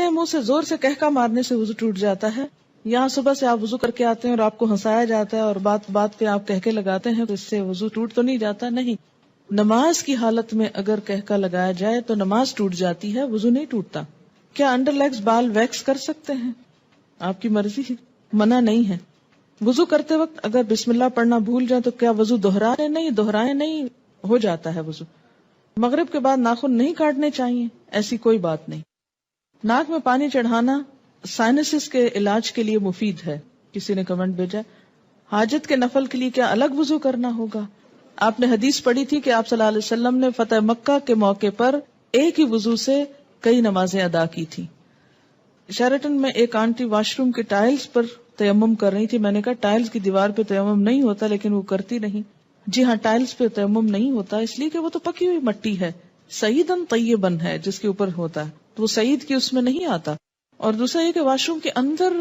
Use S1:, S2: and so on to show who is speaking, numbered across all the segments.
S1: منہ سے زور سے کہکا مارنے سے وضو ٹوٹ جاتا ہے. یہاں صبح سے آپ وضو کر کے آتے ہیں اور آپ کو ہنسایا جاتا ہے اور بات بات پہ آپ کہکے لگاتے ہیں، تو اس سے وضو ٹوٹ تو نہیں جاتا. نہیں، نماز کی حالت میں اگر کہکا لگایا جائے تو نماز ٹوٹ جاتی ہے، وضو نہیں ٹوٹتا. کیا انڈر لیگز بال ویکس کر سکتے ہیں؟ آپ کی مرضی ہے، منع نہیں ہے. وضو کرتے وقت اگر بسم اللہ پڑھنا بھول جائے تو کیا وضو دہرائے؟ نہیں، دہرائے نہیں، ہو جاتا ہے وضو. مغرب کے بعد ناخن نہیں کاٹنے چاہیے، ایسی کوئی بات نہیں. ناک میں پانی چڑھانا سائنسز کے علاج کے لیے مفید ہے. کسی نے کمنٹ بھیجا حاجت کے نفل کے لیے کیا الگ وضو کرنا ہوگا؟ آپ نے حدیث پڑھی تھی کہ آپ صلی اللہ علیہ وسلم نے فتح مکہ کے موقع پر ایک ہی وضو سے کئی نمازیں ادا کی تھی. شیرٹن میں ایک آنٹی واش روم کے ٹائلز پر تیمم کر رہی تھی. میں نے کہا ٹائلز کی دیوار پہ تیمم نہیں ہوتا، لیکن وہ کرتی نہیں. جی ہاں، ٹائلز پہ تیمم نہیں ہوتا اس لیے کہ وہ تو پکی ہوئی مٹی ہے، سعیدن طیبن ہے جس کے اوپر ہوتا ہے، تو وہ سعید کی اس میں نہیں آتا. اور دوسرا یہ کہ واش روم کے اندر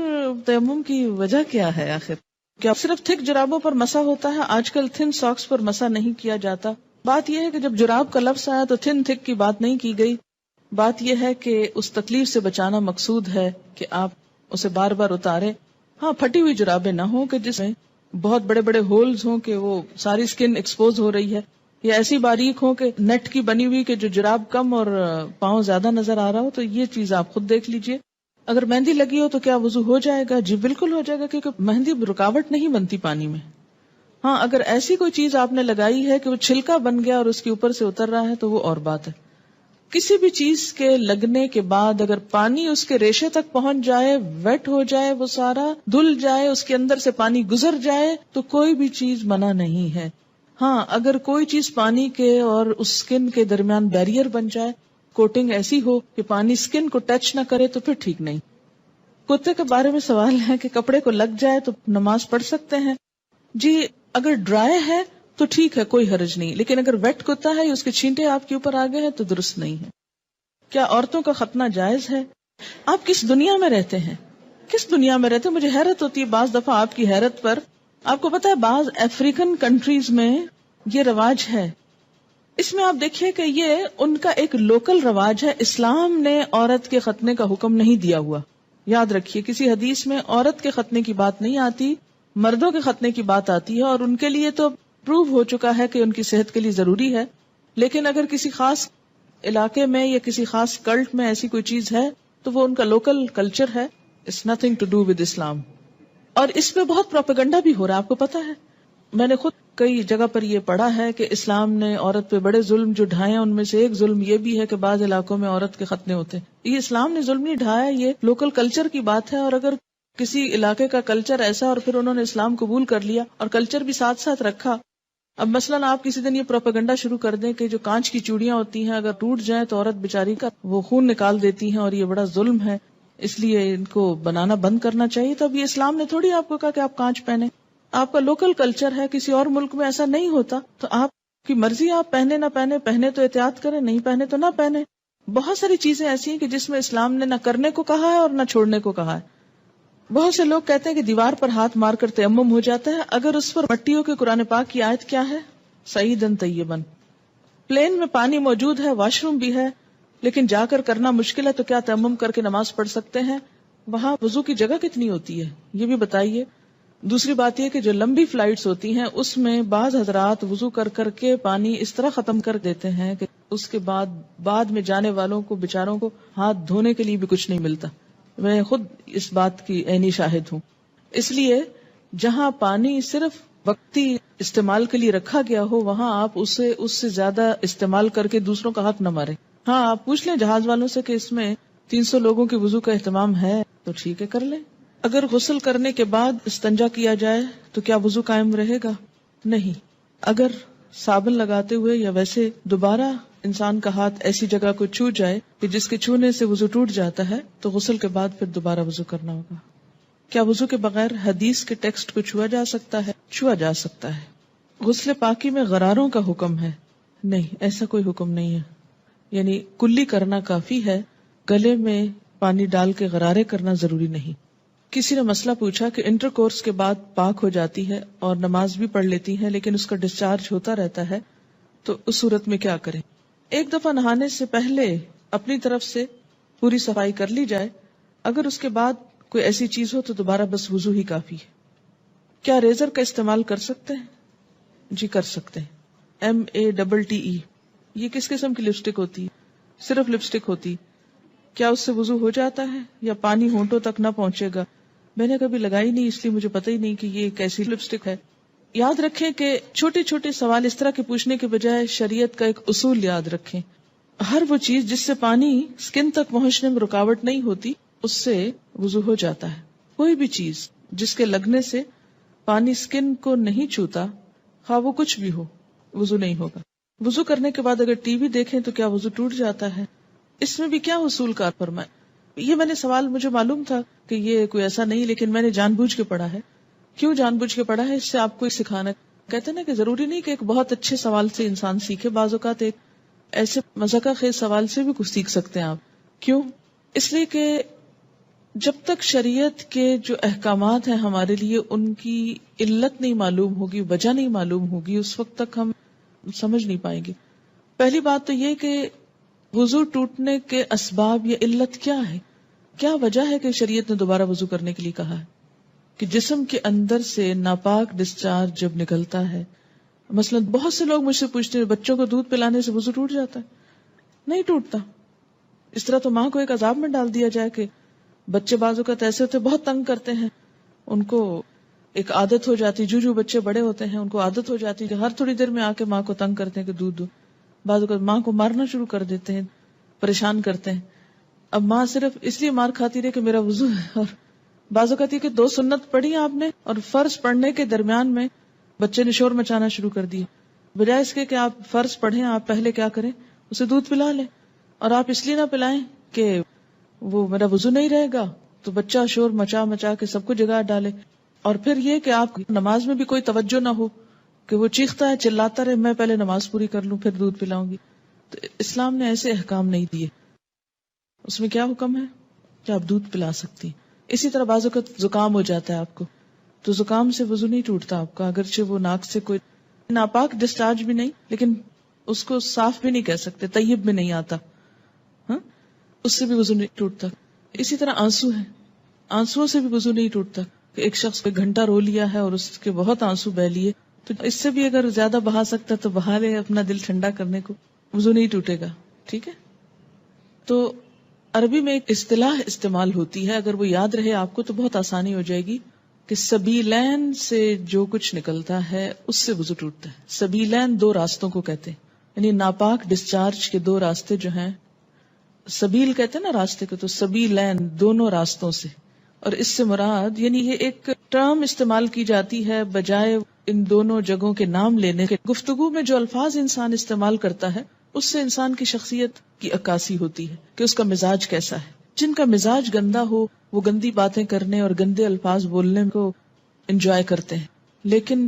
S1: تیمم کی وجہ کیا ہے آخر؟ کیا صرف تھک جرابوں پر مسا ہوتا ہے؟ آج کل تھن ساکس پر مسا نہیں کیا جاتا. بات یہ ہے کہ جب جراب کا لفظ آیا تو تھن تھک کی بات نہیں کی گئی. بات یہ ہے کہ اس تکلیف سے بچانا مقصود ہے کہ آپ اسے بار بار اتاریں. ہاں، پھٹی ہوئی جرابیں نہ ہوں کہ جس میں بہت بڑے بڑے ہولز ہوں کہ وہ ساری سکن ایکسپوز ہو رہی ہے، یا ایسی باریک ہو کہ نیٹ کی بنی ہوئی کہ جو جراب کم اور پاؤں زیادہ نظر آ رہا ہو. تو یہ چیز آپ خود دیکھ لیجئے. اگر مہندی لگی ہو تو کیا وضو ہو جائے گا؟ جی بالکل ہو جائے گا، کیونکہ مہندی رکاوٹ نہیں بنتی پانی میں. ہاں، اگر ایسی کوئی چیز آپ نے لگائی ہے کہ وہ چھلکا بن گیا اور اس کے اوپر سے اتر رہا ہے تو وہ اور بات ہے. کسی بھی چیز کے لگنے کے بعد اگر پانی اس کے ریشے تک پہنچ جائے، ویٹ ہو جائے، وہ سارا دھل جائے، اس کے اندر سے پانی گزر جائے تو کوئی بھی چیز منع نہیں ہے. ہاں، اگر کوئی چیز پانی کے اور اس سکن کے درمیان بیریئر بن جائے، کوٹنگ ایسی ہو کہ پانی سکن کو ٹچ نہ کرے، تو پھر ٹھیک نہیں. کتے کے بارے میں سوال ہے کہ کپڑے کو لگ جائے تو نماز پڑھ سکتے ہیں؟ جی اگر ڈرائی ہے تو ٹھیک ہے، کوئی حرج نہیں، لیکن اگر ویٹ کتا ہے یا اس کے چھینٹے آپ کے اوپر آ گئے ہیں تو درست نہیں ہے. کیا عورتوں کا ختنہ جائز ہے؟ آپ کس دنیا میں رہتے ہیں؟ کس دنیا میں رہتے ہیں؟ مجھے حیرت ہوتی ہے بعض دفعہ آپ کی حیرت پر. آپ کو پتا ہے بعض افریقن کنٹریز میں یہ رواج ہے. اس میں آپ دیکھیے کہ یہ ان کا ایک لوکل رواج ہے. اسلام نے عورت کے ختنے کا حکم نہیں دیا ہوا. یاد رکھیے کسی حدیث میں عورت کے ختنے کی بات نہیں آتی، مردوں کے ختنے کی بات آتی ہے، اور ان کے لیے تو پروو ہو چکا ہے کہ ان کی صحت کے لیے ضروری ہے. لیکن اگر کسی خاص علاقے میں یا کسی خاص کلٹ میں ایسی کوئی چیز ہے تو وہ ان کا لوکل کلچر ہے. It's nothing to do with Islam. اور اس پہ بہت پروپیگنڈا بھی ہو رہا ہے، آپ کو پتا ہے. میں نے خود کئی جگہ پر یہ پڑھا ہے کہ اسلام نے عورت پہ بڑے ظلم جو ڈھائے ہیں، ان میں سے ایک ظلم یہ بھی ہے کہ بعض علاقوں میں عورت کے ختنے ہوتے ہیں. یہ اسلام نے ظلم نہیں ڈھایا، یہ لوکل کلچر کی بات ہے. اور اگر کسی علاقے کا کلچر ایسا اور پھر انہوں نے اسلام قبول کر لیا اور کلچر بھی ساتھ ساتھ رکھا. اب مثلاً آپ کسی دن یہ پروپیگنڈا شروع کر دیں کہ جو کانچ کی چوڑیاں ہوتی ہیں اگر ٹوٹ جائیں تو عورت بیچاری کا وہ خون نکال دیتی ہیں اور یہ بڑا ظلم ہے، اس لیے ان کو بنانا بند کرنا چاہیے. تو اب یہ اسلام نے تھوڑی آپ کو کہا کہ آپ کانچ پہنے. آپ کا لوکل کلچر ہے، کسی اور ملک میں ایسا نہیں ہوتا، تو آپ کی مرضی، آپ پہنے نہ پہنے، پہنے تو احتیاط کریں، نہیں پہنے تو نہ پہنے. بہت ساری چیزیں ایسی ہیں کہ جس میں اسلام نے نہ کرنے کو کہا ہے اور نہ چھوڑنے کو کہا ہے. بہت سے لوگ کہتے ہیں کہ دیوار پر ہاتھ مار کر تیمم ہو جاتا ہے، اگر اس پر مٹی ہو کہ قرآن پاک کی آیت کیا ہے؟ سعیدن طیبن. پلین میں پانی موجود ہے، واش روم بھی ہے، لیکن جا کر کرنا مشکل ہے، تو کیا تیمم کر کے نماز پڑھ سکتے ہیں؟ وہاں وضو کی جگہ کتنی ہوتی ہے یہ بھی بتائیے. دوسری بات یہ کہ جو لمبی فلائٹس ہوتی ہیں اس میں بعض حضرات وضو کر کر کے پانی اس طرح ختم کر دیتے ہیں کہ اس کے بعد میں جانے والوں کو بیچاروں کو ہاتھ دھونے کے لیے بھی کچھ نہیں ملتا. میں خود اس بات کی عینی شاہد ہوں. اس لیے جہاں پانی صرف وقتی استعمال کے لیے رکھا گیا ہو وہاں آپ اس سے زیادہ استعمال کر کے دوسروں کا حق نہ ماریں. ہاں، آپ پوچھ لیں جہاز والوں سے کہ اس میں 300 لوگوں کے وضو کا اہتمام ہے تو ٹھیک ہے، کر لیں. اگر غسل کرنے کے بعد استنجا کیا جائے تو کیا وضو قائم رہے گا؟ نہیں. اگر صابن لگاتے ہوئے یا ویسے دوبارہ انسان کا ہاتھ ایسی جگہ کو چھو جائے کہ جس کے چھونے سے وضو ٹوٹ جاتا ہے تو غسل کے بعد پھر دوبارہ وضو کرنا ہوگا. کیا وضو کے بغیر حدیث کے ٹیکسٹ کو چھوا جا سکتا ہے؟ چھوا جا سکتا ہے. غسل پاکی میں غراروں کا حکم ہے؟ نہیں، ایسا کوئی حکم نہیں ہے. یعنی کلی کرنا کافی ہے، گلے میں پانی ڈال کے غرارے کرنا ضروری نہیں. کسی نے مسئلہ پوچھا کہ انٹر کورس کے بعد پاک ہو جاتی ہے اور نماز بھی پڑھ لیتی ہے لیکن اس کا ڈسچارج ہوتا رہتا ہے، تو اس صورت میں کیا کریں؟ ایک دفعہ نہانے سے پہلے اپنی طرف سے پوری صفائی کر لی جائے، اگر اس کے بعد کوئی ایسی چیز ہو تو دوبارہ بس وضو ہی کافی ہے۔ کیا ریزر کا استعمال کر سکتے ہیں؟ جی کر سکتے ہیں۔ MATTE، یہ کس قسم کی لپسٹک ہوتی ہے؟ صرف لپسٹک ہوتی، کیا اس سے وضو ہو جاتا ہے یا پانی ہونٹوں تک نہ پہنچے گا؟ میں نے کبھی لگائی نہیں، اس لیے مجھے پتہ ہی نہیں کہ یہ ایک ایسی لپسٹک ہے۔ یاد رکھیں کہ چھوٹے چھوٹے سوال اس طرح کے پوچھنے کے بجائے شریعت کا ایک اصول یاد رکھیں۔ ہر وہ چیز جس سے پانی سکن تک پہنچنے میں رکاوٹ نہیں ہوتی اس سے وضو ہو جاتا ہے۔ کوئی بھی چیز جس کے لگنے سے پانی سکن کو نہیں چھوتا، خواہ وہ کچھ بھی ہو، وضو نہیں ہوگا۔ وضو کرنے کے بعد اگر ٹی وی دیکھیں تو کیا وضو ٹوٹ جاتا ہے؟ اس میں بھی کیا اصول کار فرمائے؟ یہ میں نے سوال، مجھے معلوم تھا کہ یہ کوئی ایسا نہیں، لیکن میں نے جان بوجھ کے پڑھا ہے۔ کیوں جان بوجھ کے پڑھا ہے؟ اس سے آپ کو سکھانا، کہتے ہیں نا کہ ضروری نہیں کہ ایک بہت اچھے سوال سے انسان سیکھے، بعض اوقات ایک ایسے مذاقہ خیز سوال سے بھی کچھ سیکھ سکتے ہیں آپ۔ کیوں؟ اس لیے کہ جب تک شریعت کے جو احکامات ہیں ہمارے لیے ان کی علت نہیں معلوم ہوگی، وجہ نہیں معلوم ہوگی، اس وقت تک ہم سمجھ نہیں پائیں گے۔ پہلی بات تو یہ کہ وضو ٹوٹنے کے اسباب یا علت کیا ہے، کیا وجہ ہے کہ شریعت نے دوبارہ وضو کرنے کے لیے کہا ہے؟ کہ جسم کے اندر سے ناپاک ڈسچارج جب نکلتا ہے، مثلا بہت سے لوگ مجھ سے پوچھتے ہیں بچوں کو دودھ پلانے سے وضو ٹوٹ جاتا ہے؟ نہیں ٹوٹتا۔ اس طرح تو ماں کو ایک عذاب میں ڈال دیا جائے کہ بچے بعض اوقات ایسے ہوتے بہت تنگ کرتے ہیں، ان کو ایک عادت ہو جاتی، جو بچے بڑے ہوتے ہیں ان کو عادت ہو جاتی کہ ہر تھوڑی دیر میں آ کے ماں کو تنگ کرتے ہیں کہ دودھ دو، بعض اوقات ماں کو مارنا شروع کر دیتے ہیں، پریشان کرتے ہیں۔ اب ماں صرف اس لیے مار کھاتی رہے کہ میرا وضو ہے، اور بعض اوقات یہ کہ 2 سنت پڑھی آپ نے اور فرض پڑھنے کے درمیان میں بچے نے شور مچانا شروع کر دیا، بجائے اس کے کہ آپ فرض پڑھیں، آپ پہلے کیا کریں، اسے دودھ پلا لیں، اور آپ اس لیے نہ پلائیں کہ وہ میرا وضو نہیں رہے گا تو بچہ شور مچا مچا کے سب کو جگا ڈالے، اور پھر یہ کہ آپ نماز میں بھی کوئی توجہ نہ ہو کہ وہ چیختا ہے چلاتا رہے، میں پہلے نماز پوری کر لوں پھر دودھ پلاؤں گی۔ تو اسلام نے ایسے احکام نہیں دیے، اس میں کیا حکم ہے کہ آپ دودھ پلا سکتی۔ اسی طرح بعض اوقات زکام ہو جاتا ہے آپ کو، تو زکام سے وضو نہیں ٹوٹتا آپ کا، اگرچہ وہ ناک سے کوئی ناپاک ڈسچارج بھی نہیں، لیکن اس کو صاف بھی نہیں کہہ سکتے، طیب میں نہیں آتا، ہاں اس سے بھی وضو نہیں ٹوٹتا۔ اسی طرح آنسو ہے، آنسوؤں سے بھی وضو نہیں ٹوٹتا، کہ ایک شخص کو گھنٹہ رو لیا ہے اور اس کے بہت آنسو بہ لیے، تو اس سے بھی اگر زیادہ بہا سکتا تو بہا لے اپنا دل ٹھنڈا کرنے کو، وضو نہیں ٹوٹے گا۔ ٹھیک ہے، تو عربی میں ایک اصطلاح استعمال ہوتی ہے، اگر وہ یاد رہے آپ کو تو بہت آسانی ہو جائے گی، کہ سبیلین سے جو کچھ نکلتا ہے اس سے وضو ٹوٹتا ہے۔ سبیلین 2 راستوں کو کہتے ہیں، یعنی ناپاک ڈسچارج کے 2 راستے جو ہیں، سبیل کہتے ہیں نا راستے کو، تو سبیلین دونوں راستوں سے، اور اس سے مراد یعنی یہ ایک ٹرم استعمال کی جاتی ہے بجائے ان دونوں جگہوں کے نام لینے کے۔ گفتگو میں جو الفاظ انسان استعمال کرتا ہے اس سے انسان کی شخصیت کی عکاسی ہوتی ہے کہ اس کا مزاج کیسا ہے۔ جن کا مزاج گندا ہو وہ گندی باتیں کرنے اور گندے الفاظ بولنے کو انجوائے کرتے ہیں، لیکن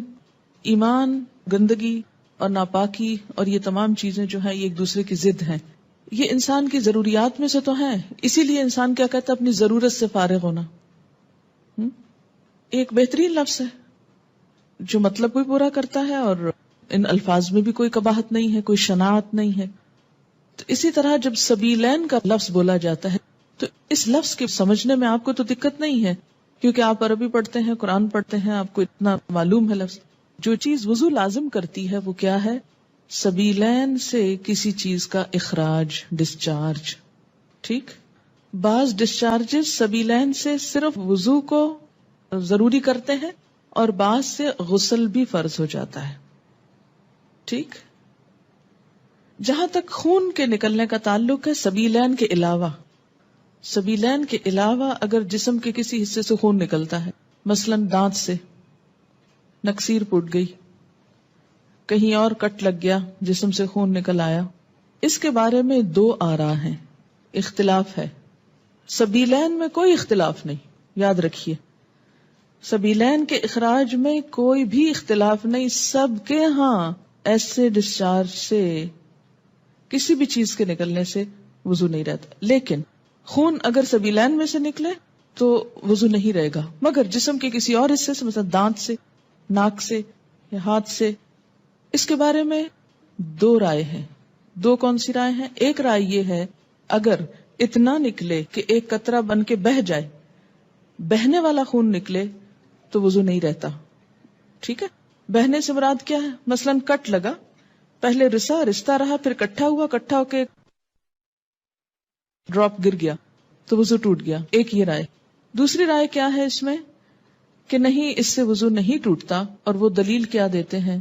S1: ایمان، گندگی اور ناپاکی اور یہ تمام چیزیں جو ہیں یہ ایک دوسرے کی ضد ہیں، یہ انسان کی ضروریات میں سے تو ہیں، اسی لیے انسان کیا کہتا ہے، اپنی ضرورت سے فارغ ہونا۔ ایک بہترین لفظ ہے جو مطلب بھی پورا کرتا ہے اور ان الفاظ میں بھی کوئی قباحت نہیں ہے، کوئی شناعت نہیں ہے۔ تو اسی طرح جب سبیلین کا لفظ بولا جاتا ہے تو اس لفظ کے سمجھنے میں آپ کو تو دقت نہیں ہے، کیونکہ آپ عربی پڑھتے ہیں، قرآن پڑھتے ہیں، آپ کو اتنا معلوم ہے لفظ۔ جو چیز وضو لازم کرتی ہے وہ کیا ہے؟ سبیلین سے کسی چیز کا اخراج، ڈسچارج۔ ٹھیک، بعض ڈسچارجز سبیلین سے صرف وضو کو ضروری کرتے ہیں اور بعض سے غسل بھی فرض ہو جاتا ہے۔ ٹھیک، جہاں تک خون کے نکلنے کا تعلق ہے، سبیلین کے علاوہ اگر جسم کے کسی حصے سے خون نکلتا ہے، مثلا دانت سے نکسیر پھوٹ گئی، کہیں اور کٹ لگ گیا، جسم سے خون نکل آیا، اس کے بارے میں 2 آراء ہیں، اختلاف ہے۔ سبیلین میں کوئی اختلاف نہیں، یاد رکھیے، سبیلین کے اخراج میں کوئی بھی اختلاف نہیں، سب کے ہاں ایسے ڈسچارج سے کسی بھی چیز کے نکلنے سے وضو نہیں رہتا، لیکن خون اگر سبیلین میں سے نکلے تو وضو نہیں رہے گا، مگر جسم کے کسی اور حصے سے، مثلا دانت سے، ناک سے یا ہاتھ سے، اس کے بارے میں 2 رائے ہیں۔ 2 کون سی رائے ہیں؟ ایک رائے یہ ہے اگر اتنا نکلے کہ ایک قطرہ بن کے بہہ جائے، بہنے والا خون نکلے تو وضو نہیں رہتا. ٹھیک ہے، بہنے سے مراد کیا ہے؟ مثلاً کٹ لگا، پہلے رستا رہا، پھر کٹھا ہوا، کٹھا ہو کے ڈراپ گر گیا تو وضو ٹوٹ گیا. ایک یہ رائے. دوسری رائے کیا ہے اس میں کہ نہیں، اس سے وضو نہیں ٹوٹتا، اور وہ دلیل کیا دیتے ہیں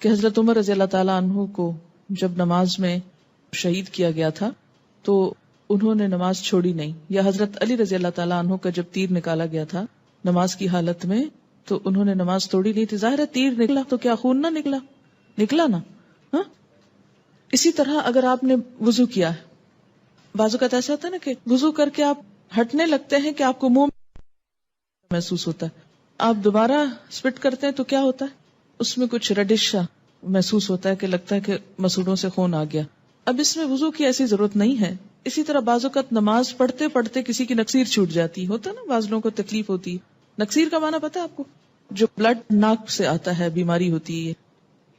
S1: کہ حضرت عمر رضی اللہ تعالیٰ عنہ کو جب نماز میں شہید کیا گیا تھا تو انہوں نے نماز چھوڑی نہیں، یا حضرت علی رضی اللہ تعالیٰ عنہ کا جب تیر نکالا گیا تھا نماز کی حالت میں تو انہوں نے نماز توڑی نہیں تھی. ظاہر ہے تیر نکلا تو کیا خون نہ نکلا؟ نکلا نا. ہاں، اسی طرح اگر آپ نے وضو کیا ہے، بعض اوقات ایسا ہوتا ہے نا کہ وضو کر کے آپ ہٹنے لگتے ہیں کہ آپ کو منہ محسوس ہوتا ہے، آپ دوبارہ سپٹ کرتے ہیں تو کیا ہوتا ہے؟ اس میں کچھ ریڈش محسوس ہوتا ہے کہ لگتا ہے کہ مسوڑوں سے خون آ گیا. اب اس میں وضو کی ایسی ضرورت نہیں ہے. اسی طرح بعض اوقات نماز پڑھتے پڑھتے کسی کی نکسیر چھوٹ جاتی ہوتا ہے نا، بعض لوگوں کو تکلیف ہوتی ہے. نکسیر کا معنی پتا ہے آپ کو؟ جو بلڈ ناک سے آتا ہے، بیماری ہوتی ہے.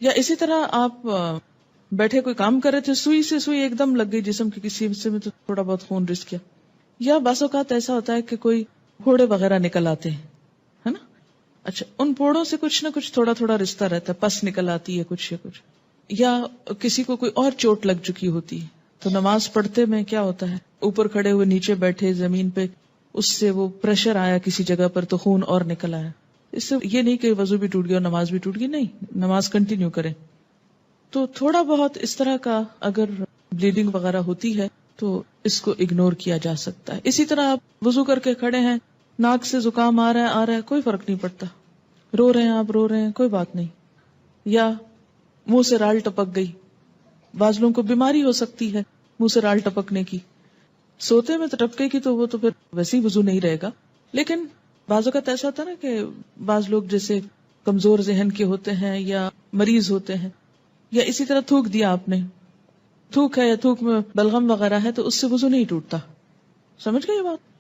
S1: یا اسی طرح آپ بیٹھے کوئی کام کر رہے تھے، سوئی سے سوئی ایک دم لگ گئی جسم کے کسی حصے میں تو تھوڑا بہت خون رس گیا. یا بعض اوقات ایسا ہوتا ہے کہ کوئی پھوڑے وغیرہ نکل آتے ہیں، ہے نا. اچھا، ان پھوڑوں سے کچھ نہ کچھ تھوڑا تھوڑا رشتہ رہتا ہے، پس نکل آتی ہے کچھ، یا کسی کو کوئی اور چوٹ لگ چکی ہوتی ہے تو نماز پڑھتے میں کیا ہوتا ہے، اوپر کھڑے ہوئے نیچے بیٹھے زمین پہ، اس سے وہ پریشر آیا کسی جگہ پر تو خون اور نکل آیا. اس سے یہ نہیں کہ وضو بھی ٹوٹ گیا اور نماز بھی ٹوٹ گئی، نہیں، نماز کنٹینیو کریں. تو تھوڑا بہت اس طرح کا اگر بلیڈنگ وغیرہ ہوتی ہے تو اس کو اگنور کیا جا سکتا ہے. اسی طرح آپ وضو کر کے کھڑے ہیں، ناک سے زکام آ رہا ہے، کوئی فرق نہیں پڑتا. رو رہے ہیں آپ، رو رہے ہیں، کوئی بات نہیں. یا منہ سے رال ٹپک گئی، بعض لوگوں کو بیماری ہو سکتی ہے منہ سے رال ٹپکنے کی، سوتے میں تو ٹپکے کی تو وہ تو پھر ویسے ہی وضو نہیں رہے گا. لیکن بعض اوقات ایسا ہوتا ہے نا کہ بعض لوگ جیسے کمزور ذہن کے ہوتے ہیں یا مریض ہوتے ہیں، یا اسی طرح تھوک دیا آپ نے، تھوک ہے یا تھوک میں بلغم وغیرہ ہے تو اس سے وضو نہیں ٹوٹتا. سمجھ گئے یہ بات؟